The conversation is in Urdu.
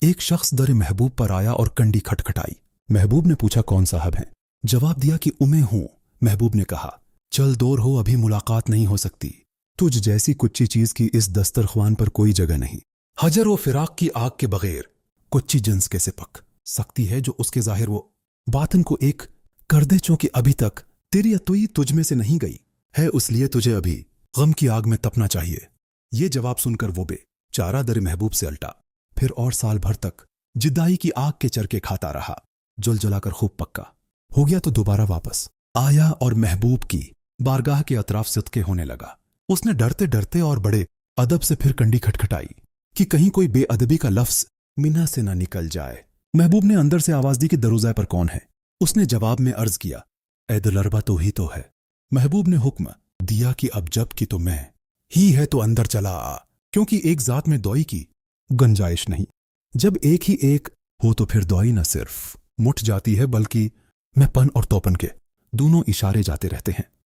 ایک شخص در محبوب پر آیا اور کنڈی کھٹکھٹائی۔ محبوب نے پوچھا کون صاحب ہیں؟ جواب دیا کہ میں ہوں۔ محبوب نے کہا چل دور ہو، ابھی ملاقات نہیں ہو سکتی، تجھ جیسی کچی چیز کی اس دسترخوان پر کوئی جگہ نہیں۔ حجر و فراق کی آگ کے بغیر کچی جنس کیسے پک سکتی ہے جو اس کے ظاہر و باطن کو ایک کر دے، چونکہ ابھی تک تیری اتوئی تجھ میں سے نہیں گئی ہے، اس لیے تجھے ابھی غم کی آگ میں تپنا چاہیے۔ یہ جواب سن کر وہ بے چارہ در محبوب سے الٹا، پھر اور سال بھر تک جدائی کی آگ کے چرکے کھاتا رہا۔ جل جلا کر خوب پکا ہو گیا تو دوبارہ واپس آیا اور محبوب کی بارگاہ کے اطراف صدقے ہونے لگا۔ اس نے ڈرتے ڈرتے اور بڑے ادب سے پھر کنڈی کھٹکھٹائی کہ کہیں کوئی بے ادبی کا لفظ منہ سے نہ نکل جائے۔ محبوب نے اندر سے آواز دی کہ دروازے پر کون ہے؟ اس نے جواب میں عرض کیا اے دلربا تو ہی تو ہے۔ محبوب نے حکم دیا کہ اب جب کی تو میں ہی ہے تو اندر چلا آ، کیونکہ ایک ذات میں دوئی کی گنجائش نہیں۔ جب ایک ہی ایک ہو تو پھر دوئی نہ صرف مٹ جاتی ہے بلکہ میں پن اور توپن کے دونوں اشارے جاتے رہتے ہیں۔